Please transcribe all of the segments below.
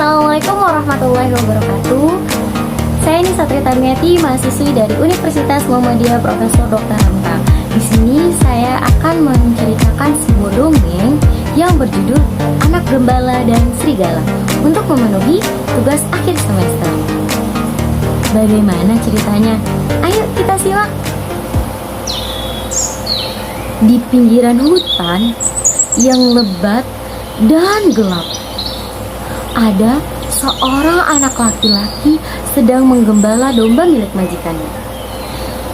Assalamualaikum warahmatullahi wabarakatuh. Saya Nisa Tamiati, mahasiswi dari Universitas Muhammadiyah Profesor Dr. Hamka. Di sini saya akan menceritakan sebuah dongeng yang berjudul Anak Gembala dan Serigala untuk memenuhi tugas akhir semester. Bagaimana ceritanya? Ayo kita simak. Di pinggiran hutan yang lebat dan gelap, ada seorang anak laki-laki sedang menggembala domba milik majikannya.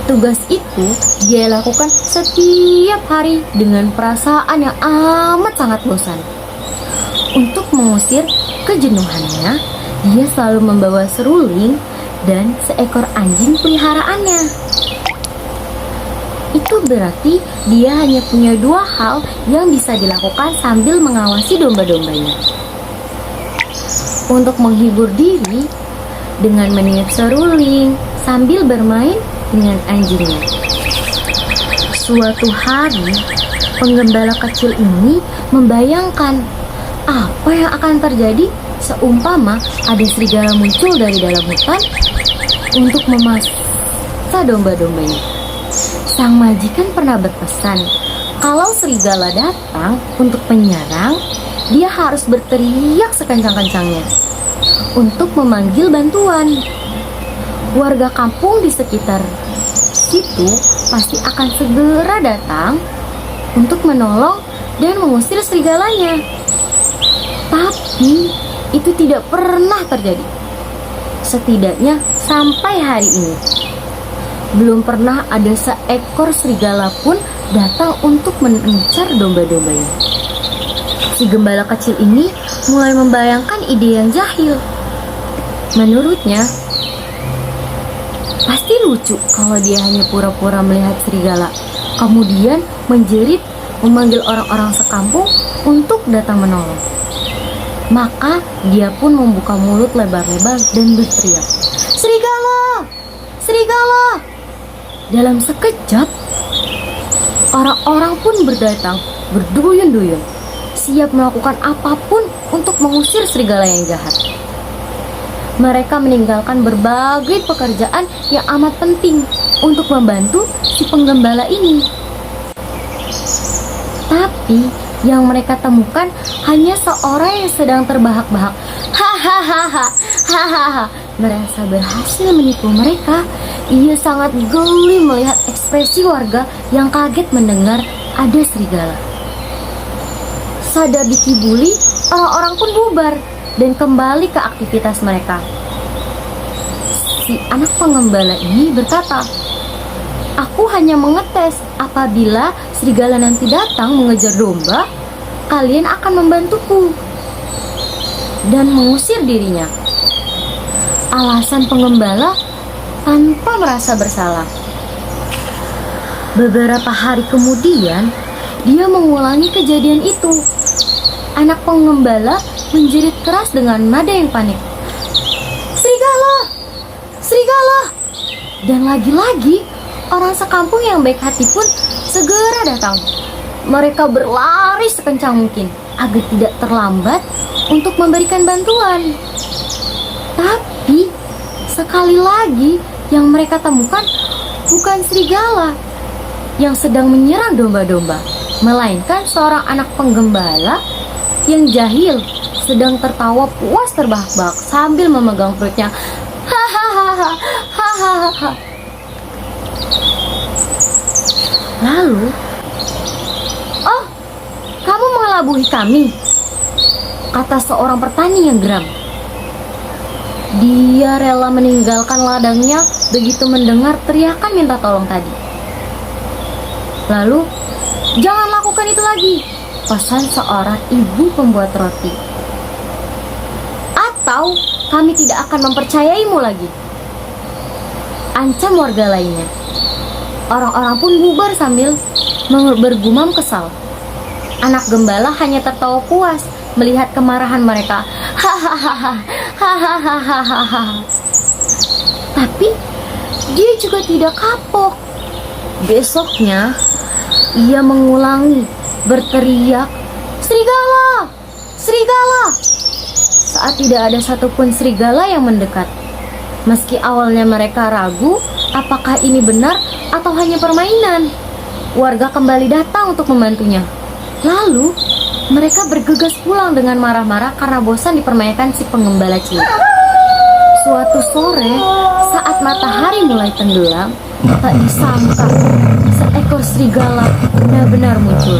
Tugas itu dia lakukan setiap hari dengan perasaan yang amat sangat bosan. Untuk mengusir kejenuhannya, dia selalu membawa seruling dan seekor anjing peliharaannya. Itu berarti dia hanya punya dua hal yang bisa dilakukan sambil mengawasi domba-dombanya. Untuk menghibur diri dengan meniup seruling sambil bermain dengan anjingnya. Suatu hari, penggembala kecil ini membayangkan apa yang akan terjadi seumpama ada serigala muncul dari dalam hutan untuk memangsa domba-dombanya. Sang majikan pernah berpesan, kalau serigala datang untuk menyerang, dia harus berteriak sekencang-kencangnya untuk memanggil bantuan. Warga kampung di sekitar situ pasti akan segera datang untuk menolong dan mengusir serigalanya. Tapi itu tidak pernah terjadi. Setidaknya sampai hari ini, belum pernah ada seekor serigala pun datang untuk mengincar domba-dombanya. Si gembala kecil ini mulai membayangkan ide yang jahil. Menurutnya, pasti lucu kalau dia hanya pura-pura melihat serigala, kemudian menjerit memanggil orang-orang sekampung untuk datang menolong. Maka dia pun membuka mulut lebar-lebar dan berteriak, "Serigala! Serigala!" Dalam sekejap, orang-orang pun berdatang berduyun-duyun, siap melakukan apapun untuk mengusir serigala yang jahat. Mereka meninggalkan berbagai pekerjaan yang amat penting untuk membantu si penggembala ini. Tapi yang mereka temukan hanya seorang yang sedang terbahak-bahak. Hahaha, hahaha. Merasa berhasil menipu mereka. Ia sangat geli melihat ekspresi warga yang kaget mendengar ada serigala. Sadar dikibuli, orang-orang pun bubar dan kembali ke aktivitas mereka. Si anak penggembala ini berkata, "Aku hanya mengetes, apabila serigala nanti datang mengejar domba, kalian akan membantuku dan mengusir dirinya." Alasan penggembala tanpa merasa bersalah. Beberapa hari kemudian, dia mengulangi kejadian itu. Anak penggembala menjerit keras dengan nada yang panik, "Serigala! Serigala!" Dan lagi-lagi, orang sekampung yang baik hati pun segera datang. Mereka berlari sekencang mungkin agar tidak terlambat untuk memberikan bantuan. Tapi sekali lagi yang mereka temukan bukan serigala yang sedang menyerang domba-domba, melainkan seorang anak penggembala yang jahil sedang tertawa puas terbahak-bahak sambil memegang perutnya. Hahaha, hahaha. Lalu, "Oh, kamu mengelabui kami," kata seorang petani yang geram. Dia rela meninggalkan ladangnya begitu mendengar teriakan minta tolong tadi. Lalu, "Jangan lakukan itu lagi," pesan seorang ibu pembuat roti. "Atau kami tidak akan mempercayaimu lagi," ancam warga lainnya. Orang-orang pun bubar sambil bergumam kesal. Anak gembala hanya tertawa puas melihat kemarahan mereka. Hahaha, hahaha. Tapi dia juga tidak kapok. Besoknya ia mengulangi berteriak, "Serigala! Serigala!" saat tidak ada satupun serigala yang mendekat. Meski awalnya mereka ragu apakah ini benar atau hanya permainan, warga kembali datang untuk membantunya. Lalu, mereka bergegas pulang dengan marah-marah karena bosan dipermainkan si pengembala cilik. Suatu sore, saat matahari mulai tenggelam, tak disangka seekor serigala benar-benar muncul.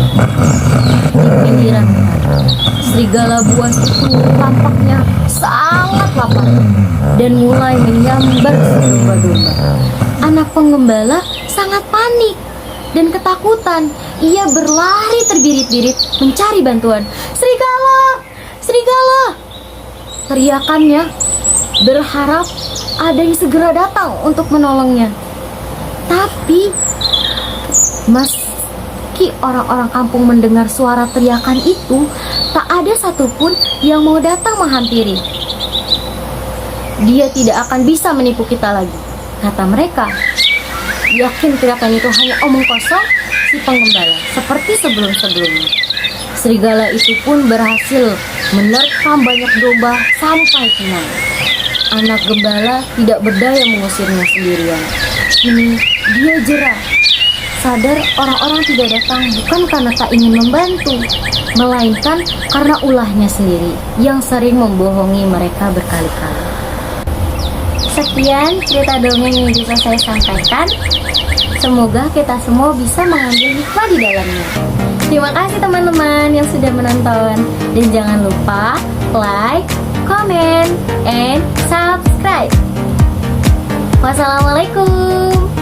Di pinggiran hutan, serigala buas itu tampaknya sangat lapar dan mulai menyambar domba-domba. Anak pengembala sangat panik dan ketakutan. Ia berlari terbirit-birit mencari bantuan. Serigala! Serigala! Teriakannya berharap ada yang segera datang untuk menolongnya. Tapi meski orang-orang kampung mendengar suara teriakan itu, tak ada satupun yang mau datang menghampiri. Dia tidak akan bisa menipu kita lagi, kata mereka. Yakin teriakan itu hanya omong kosong si pengembala, seperti sebelum-sebelumnya. Serigala itu pun berhasil menerkam banyak domba sampai kenyang. Anak gembala tidak berdaya mengusirnya sendirian. Kini dia jerah, sadar orang-orang tidak datang bukan karena tak ingin membantu, melainkan karena ulahnya sendiri yang sering membohongi mereka berkali-kali. Sekian cerita dongeng yang bisa saya sampaikan. Semoga kita semua bisa mengambil hikmah di dalamnya. Terima kasih teman-teman yang sudah menonton. Dan jangan lupa like, comment, and subscribe. Wassalamualaikum.